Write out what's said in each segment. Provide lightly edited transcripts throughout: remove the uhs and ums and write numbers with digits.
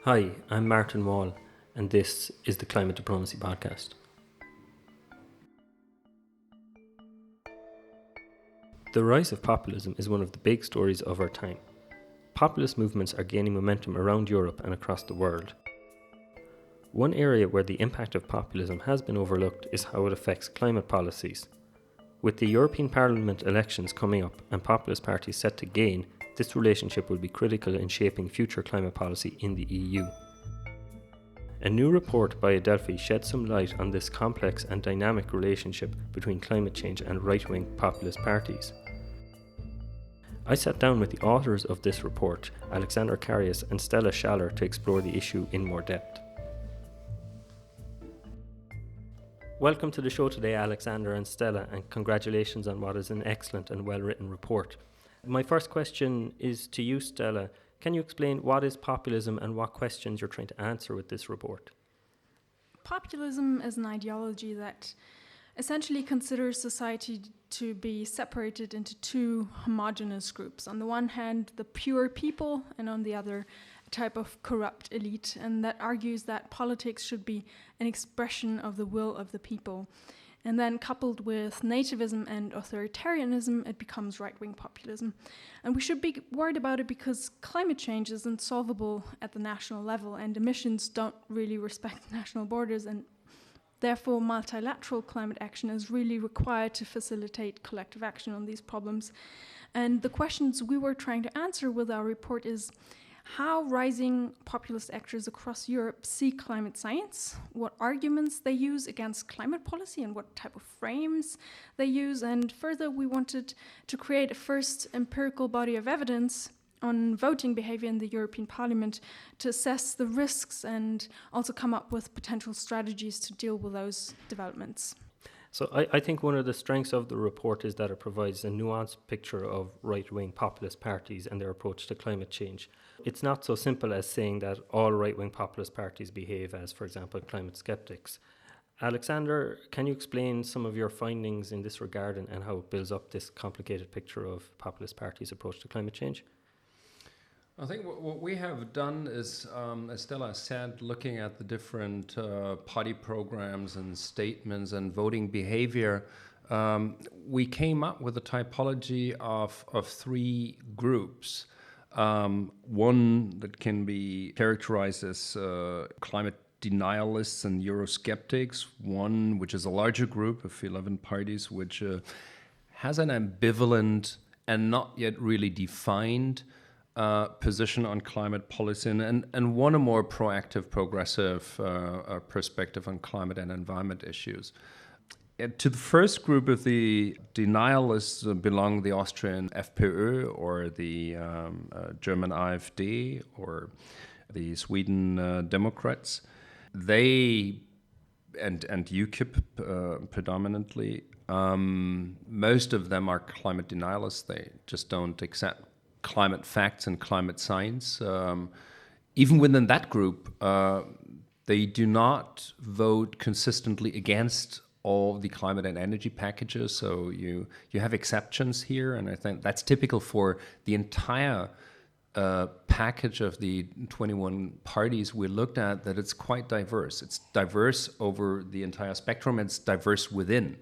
Hi, I'm Martin Wall, and this is the Climate Diplomacy Podcast. The rise of populism is one of the big stories of our time. Populist movements are gaining momentum around Europe and across the world. One area where the impact of populism has been overlooked is how it affects climate policies. With the European Parliament elections coming up and populist parties set to gain, this relationship will be critical in shaping future climate policy in the EU. A new report by Adelphi sheds some light on this complex and dynamic relationship between climate change and right-wing populist parties. I sat down with the authors of this report, Alexander Carius and Stella Schaller, to explore the issue in more depth. Welcome to the show today, Alexander and Stella, and congratulations on what is an excellent and well-written report. My first question is to you, Stella. Can you explain what is populism and what questions you're trying to answer with this report? Populism is an ideology that essentially considers society to be separated into two homogeneous groups. On the one hand, the pure people, and on the other, a type of corrupt elite, and that argues that politics should be an expression of the will of the people. And then coupled with nativism and authoritarianism, it becomes right-wing populism. And we should be worried about it because climate change isn't solvable at the national level, and emissions don't really respect national borders, and therefore multilateral climate action is really required to facilitate collective action on these problems. And the questions we were trying to answer with our report is how rising populist actors across Europe see climate science, what arguments they use against climate policy and what type of frames they use. And further, we wanted to create a first empirical body of evidence on voting behavior in the European Parliament to assess the risks and also come up with potential strategies to deal with those developments. So I think one of the strengths of the report is that it provides a nuanced picture of right-wing populist parties and their approach to climate change. It's not so simple as saying that all right-wing populist parties behave as, for example, climate skeptics. Alexander, can you explain some of your findings in this regard and how it builds up this complicated picture of populist parties' approach to climate change? I think what we have done is, as Stella said, looking at the different party programs and statements and voting behavior, we came up with a typology of three groups. One that can be characterized as climate denialists and Eurosceptics, one which is a larger group of 11 parties, which has an ambivalent and not yet really defined position on climate policy, and one a more proactive, progressive perspective on climate and environment issues. To the first group of the denialists belong the Austrian FPÖ or the German AfD or the Sweden Democrats. They, and UKIP predominantly, most of them are climate denialists. They just don't accept climate facts and climate science. Even within that group, they do not vote consistently against all the climate and energy packages. So you have exceptions here, and I think that's typical for the entire package of the 21 parties we looked at, that it's quite diverse. It's diverse over the entire spectrum, it's diverse within.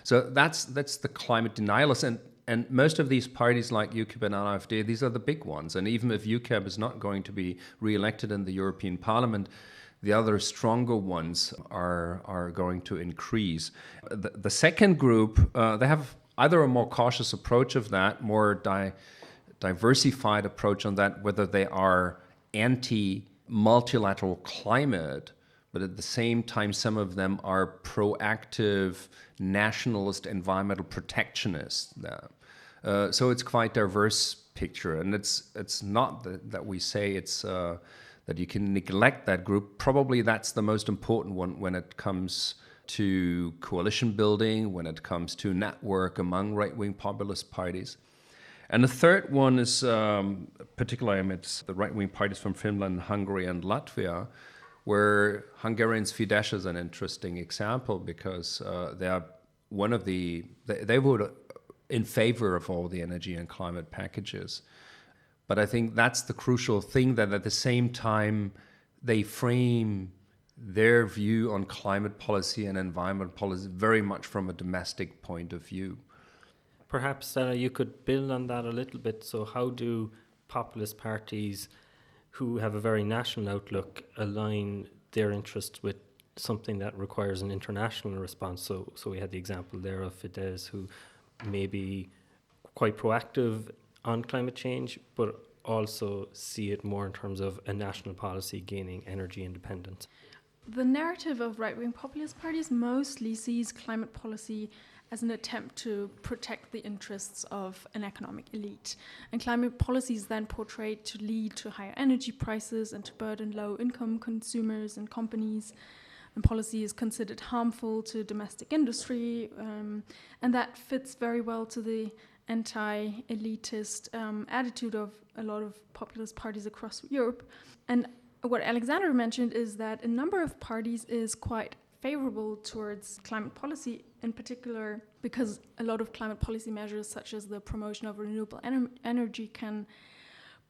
So that's the climate denialists, and most of these parties like UKIP and AfD, these are the big ones. And even if UKIP is not going to be re-elected in the European Parliament, the other stronger ones are going to increase. The second group, they have either a more cautious approach of that, more diversified approach on that, whether they are anti-multilateral climate, but at the same time, some of them are proactive nationalist environmental protectionists. So it's quite diverse picture, and it's not that we say it's that you can neglect that group. Probably that's the most important one when it comes to coalition building, when it comes to network among right-wing populist parties. And the third one is particularly amidst the right-wing parties from Finland, Hungary, and Latvia, where Hungarians' Fidesz is an interesting example because they are they vote in favor of all the energy and climate packages. But I think that's the crucial thing, that at the same time they frame their view on climate policy and environment policy very much from a domestic point of view. Perhaps, Stella, you could build on that a little bit. So how do populist parties who have a very national outlook align their interests with something that requires an international response? So we had the example there of Fidesz, who may be quite proactive on climate change, but also see it more in terms of a national policy gaining energy independence. The narrative of right-wing populist parties mostly sees climate policy as an attempt to protect the interests of an economic elite. And climate policy is then portrayed to lead to higher energy prices and to burden low-income consumers and companies. And policy is considered harmful to domestic industry, and that fits very well to the anti-elitist attitude of a lot of populist parties across Europe. And what Alexander mentioned is that a number of parties is quite favorable towards climate policy, in particular because a lot of climate policy measures such as the promotion of renewable energy can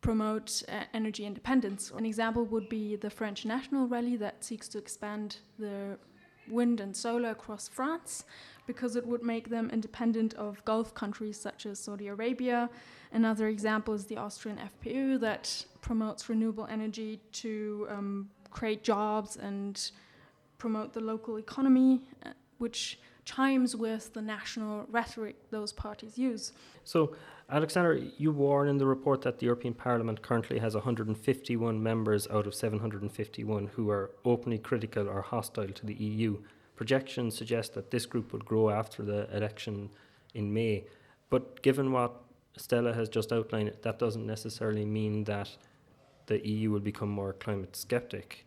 promote energy independence. An example would be the French National Rally that seeks to expand the wind and solar across France because it would make them independent of Gulf countries such as Saudi Arabia. Another example is the Austrian FPÖ that promotes renewable energy to create jobs and promote the local economy, which chimes with the national rhetoric those parties use. So, Alexander, you warn in the report that the European Parliament currently has 151 members out of 751 who are openly critical or hostile to the EU. Projections suggest that this group would grow after the election in May. But given what Stella has just outlined, that doesn't necessarily mean that the EU will become more climate skeptic.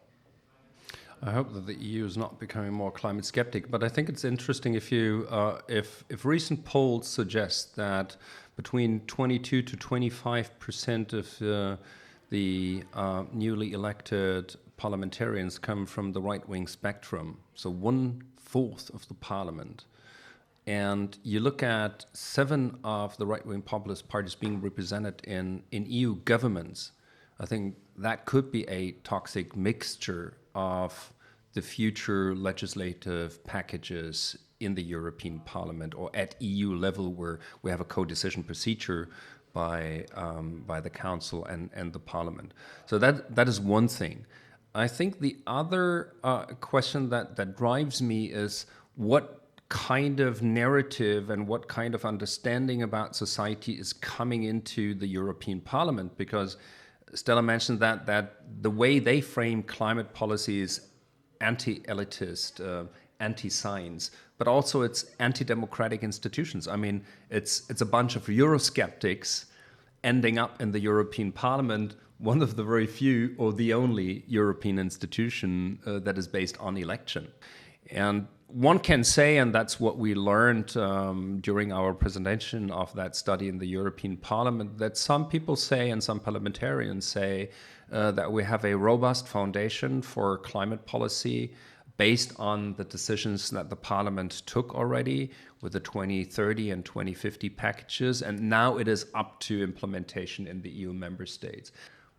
I hope that the EU is not becoming more climate skeptic, but I think it's interesting if recent polls suggest that between 22 to 25% of the newly elected parliamentarians come from the right-wing spectrum, so 1/4 of the parliament. And you look at 7 of the right-wing populist parties being represented in EU governments, I think that could be a toxic mixture of the future legislative packages in the European Parliament or at EU level, where we have a co-decision procedure by the Council and the Parliament. So that is one thing. I think the other question that drives me is what kind of narrative and what kind of understanding about society is coming into the European Parliament, because Stella mentioned that the way they frame climate policy is anti-elitist, anti-science, but also it's anti-democratic institutions. I mean, it's a bunch of Eurosceptics ending up in the European Parliament, one of the very few or the only European institution that is based on election. And one can say, and that's what we learned during our presentation of that study in the European Parliament, that some people say and some parliamentarians say that we have a robust foundation for climate policy based on the decisions that the Parliament took already with the 2030 and 2050 packages, and now it is up to implementation in the EU member states.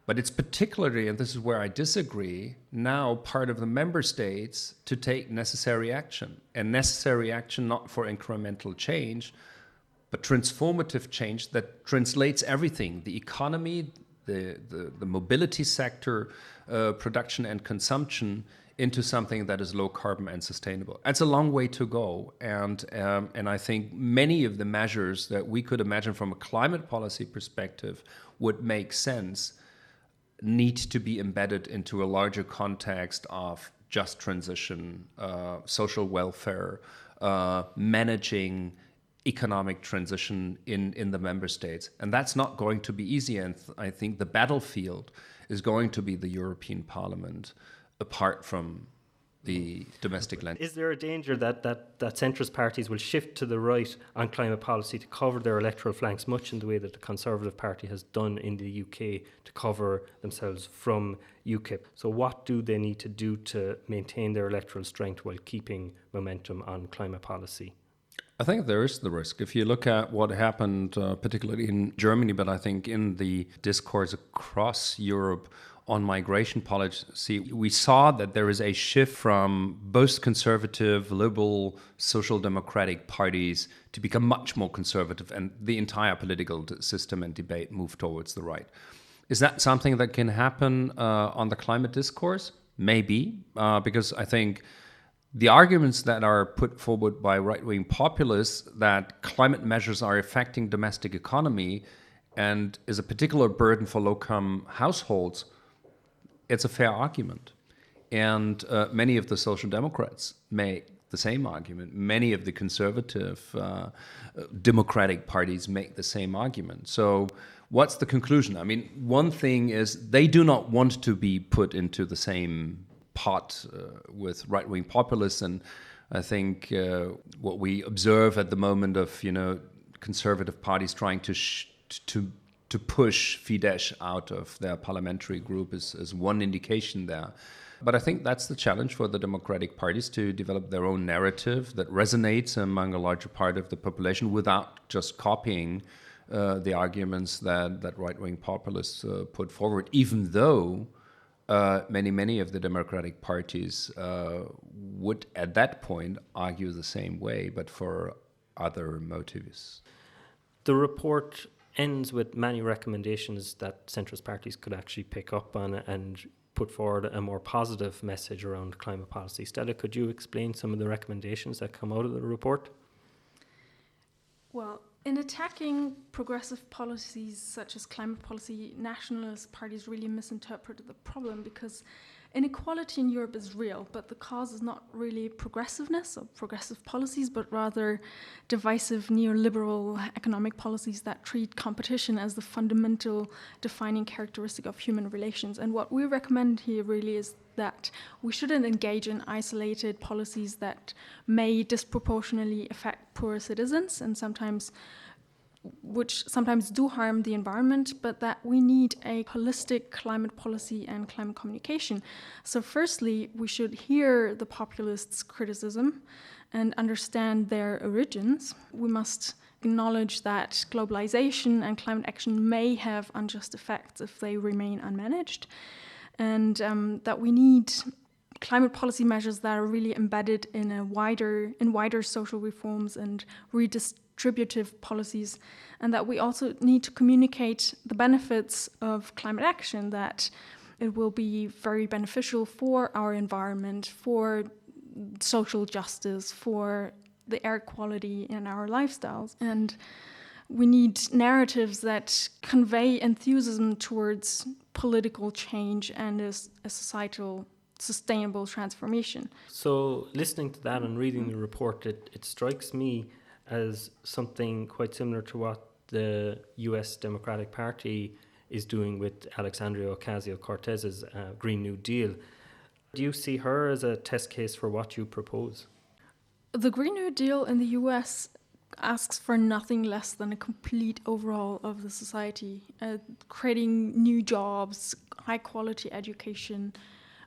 But it's particularly, and this is where I disagree, now part of the member states to take necessary action. And necessary action not for incremental change, but transformative change that translates everything, the economy, the mobility sector, production and consumption, into something that is low carbon and sustainable. That's a long way to go. And I think many of the measures that we could imagine from a climate policy perspective would make sense need to be embedded into a larger context of just transition, social welfare, managing economic transition in the member states. And that's not going to be easy. And I think the battlefield is going to be the European Parliament, apart from the domestic land. Is there a danger that centrist parties will shift to the right on climate policy to cover their electoral flanks, much in the way that the Conservative Party has done in the UK to cover themselves from UKIP? So what do they need to do to maintain their electoral strength while keeping momentum on climate policy? I think there is the risk. If you look at what happened, particularly in Germany, but I think in the discourse across Europe on migration policy, we saw that there is a shift from both conservative, liberal, social democratic parties to become much more conservative, and the entire political system and debate move towards the right. Is that something that can happen on the climate discourse? Maybe, because I think the arguments that are put forward by right-wing populists that climate measures are affecting domestic economy and is a particular burden for low-income households, it's a fair argument. And many of the social democrats make the same argument. Many of the conservative democratic parties make the same argument. So what's the conclusion? I mean, one thing is they do not want to be put into the same pot with right-wing populists. And I think what we observe at the moment of, conservative parties trying to push Fidesz out of their parliamentary group is one indication there. But I think that's the challenge for the democratic parties, to develop their own narrative that resonates among a larger part of the population without just copying the arguments that right-wing populists put forward, even though many of the democratic parties would at that point argue the same way, but for other motives. The report ends with many recommendations that centrist parties could actually pick up on and put forward a more positive message around climate policy. Stella, could you explain some of the recommendations that come out of the report? Well, in attacking progressive policies such as climate policy, nationalist parties really misinterpreted the problem, because inequality in Europe is real, but the cause is not really progressiveness or progressive policies, but rather divisive neoliberal economic policies that treat competition as the fundamental defining characteristic of human relations. And what we recommend here really is that we shouldn't engage in isolated policies that may disproportionately affect poor citizens and which sometimes do harm the environment, but that we need a holistic climate policy and climate communication. So firstly, we should hear the populists' criticism and understand their origins. We must acknowledge that globalization and climate action may have unjust effects if they remain unmanaged, and that we need climate policy measures that are really embedded in wider social reforms and redistributive policies, and that we also need to communicate the benefits of climate action, that it will be very beneficial for our environment, for social justice, for the air quality in our lifestyles. And we need narratives that convey enthusiasm towards political change and a societal sustainable transformation. So listening to that and reading the report, it strikes me as something quite similar to what the US Democratic Party is doing with Alexandria Ocasio-Cortez's Green New Deal. Do you see her as a test case for what you propose? The Green New Deal in the US asks for nothing less than a complete overhaul of the society, creating new jobs, high quality education,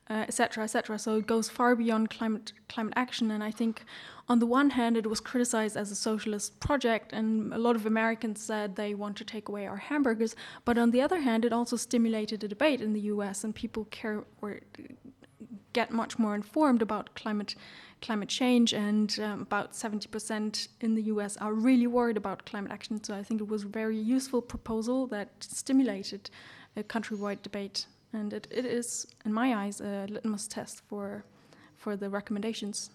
etc., etc. So it goes far beyond climate action. And I think on the one hand, it was criticized as a socialist project, and a lot of Americans said they want to take away our hamburgers. But on the other hand, it also stimulated a debate in the US, and people care or get much more informed about climate change, and about 70% in the US are really worried about climate action. So I think it was a very useful proposal that stimulated a countrywide debate. And it is, in my eyes, a litmus test for the recommendations.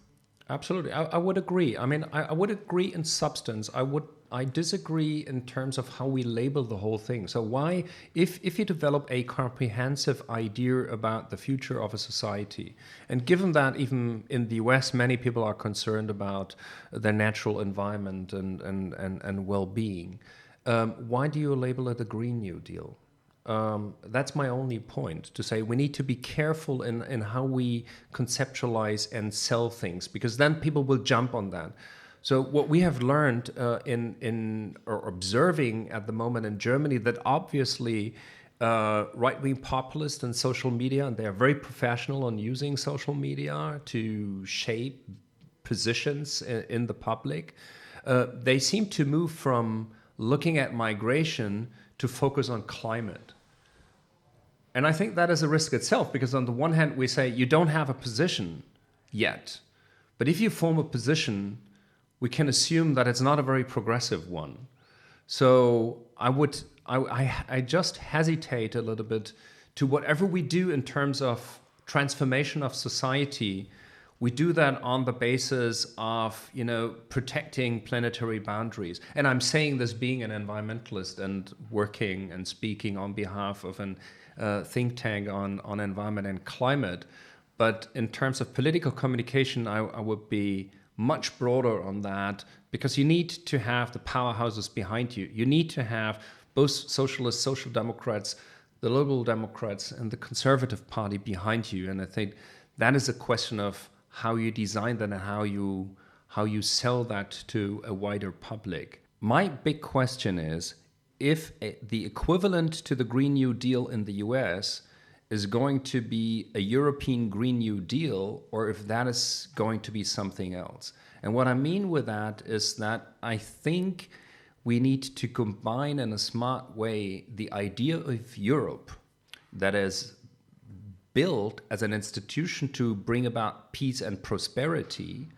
Absolutely, I would agree. I mean, I would agree in substance. I disagree in terms of how we label the whole thing. So why, if you develop a comprehensive idea about the future of a society, and given that even in the US many people are concerned about their natural environment and well-being, why do you label it a Green New Deal? That's my only point, to say we need to be careful in how we conceptualize and sell things, because then people will jump on that. So what we have learned in observing at the moment in Germany, that obviously right-wing populists and social media, and they are very professional on using social media to shape positions in the public, they seem to move from looking at migration to focus on climate. And I think that is a risk itself, because on the one hand, we say you don't have a position yet. But if you form a position, we can assume that it's not a very progressive one. So I just hesitate a little bit to whatever we do in terms of transformation of society. We do that on the basis of, protecting planetary boundaries. And I'm saying this being an environmentalist and working and speaking on behalf of an think tank on environment and climate. But in terms of political communication, I would be much broader on that, because you need to have the powerhouses behind you. You need to have both socialists, social democrats, the liberal democrats, and the conservative party behind you. And I think that is a question of how you design that and how you sell that to a wider public. My big question is, if the equivalent to the Green New Deal in the US is going to be a European Green New Deal, or if that is going to be something else. And what I mean with that is that I think we need to combine in a smart way the idea of Europe that is built as an institution to bring about peace and prosperity,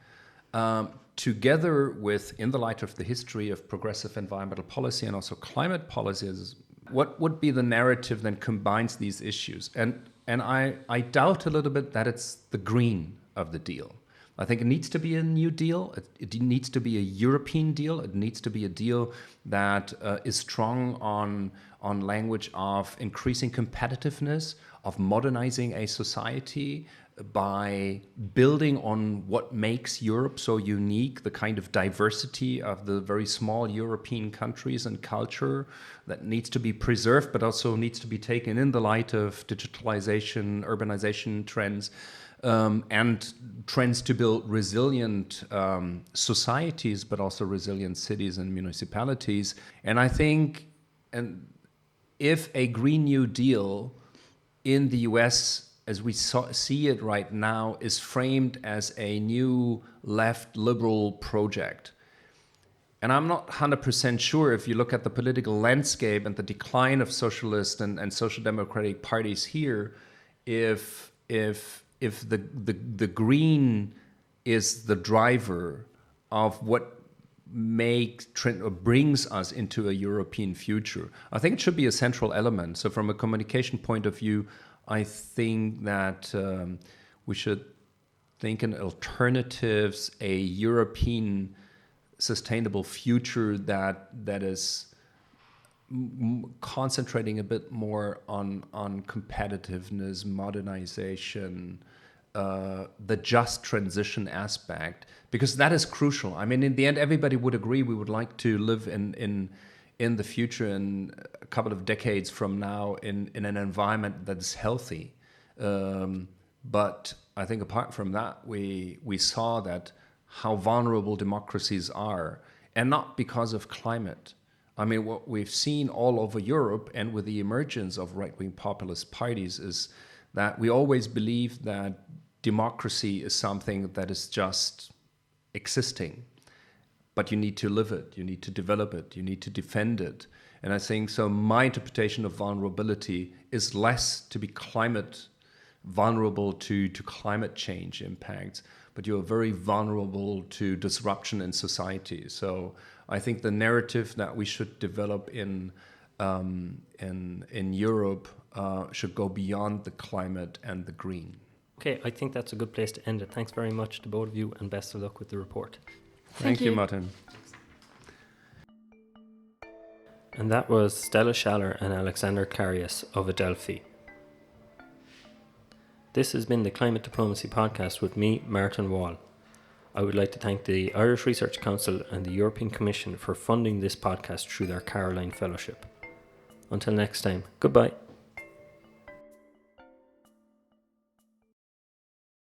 together with, in the light of the history of progressive environmental policy and also climate policies, what would be the narrative that combines these issues? And I doubt a little bit that it's the green of the deal. I think it needs to be a new deal. It needs to be a European deal. It needs to be a deal that is strong on language of increasing competitiveness, of modernizing a society by building on what makes Europe so unique, the kind of diversity of the very small European countries and culture that needs to be preserved, but also needs to be taken in the light of digitalization, urbanization trends, and trends to build resilient societies, but also resilient cities and municipalities. And I think, if a Green New Deal in the US, as we see it right now, is framed as a new left liberal project. And I'm not 100% sure, if you look at the political landscape and the decline of socialist and social democratic parties here, if the green is the driver of what brings us into a European future. I think it should be a central element. So from a communication point of view, I think that we should think in alternatives, a European sustainable future that is concentrating a bit more on competitiveness, modernization, the just transition aspect, because that is crucial. I mean, in the end, everybody would agree we would like to live in the future, in a couple of decades from now, in an environment that is healthy. But I think apart from that, we saw that how vulnerable democracies are, and not because of climate. I mean, what we've seen all over Europe and with the emergence of right-wing populist parties is that we always believe that democracy is something that is just existing. But you need to live it, you need to develop it, you need to defend it. And I think so my interpretation of vulnerability is less to be climate vulnerable to climate change impacts, but you're very vulnerable to disruption in society. So I think the narrative that we should develop in Europe should go beyond the climate and the green. Okay, I think that's a good place to end it. Thanks very much to both of you, and best of luck with the report. Thank you, Martin. And that was Stella Schaller and Alexander Carius of Adelphi. This has been the Climate Diplomacy Podcast with me, Martin Wall. I would like to thank the Irish Research Council and the European Commission for funding this podcast through their Caroline Fellowship. Until next time, goodbye.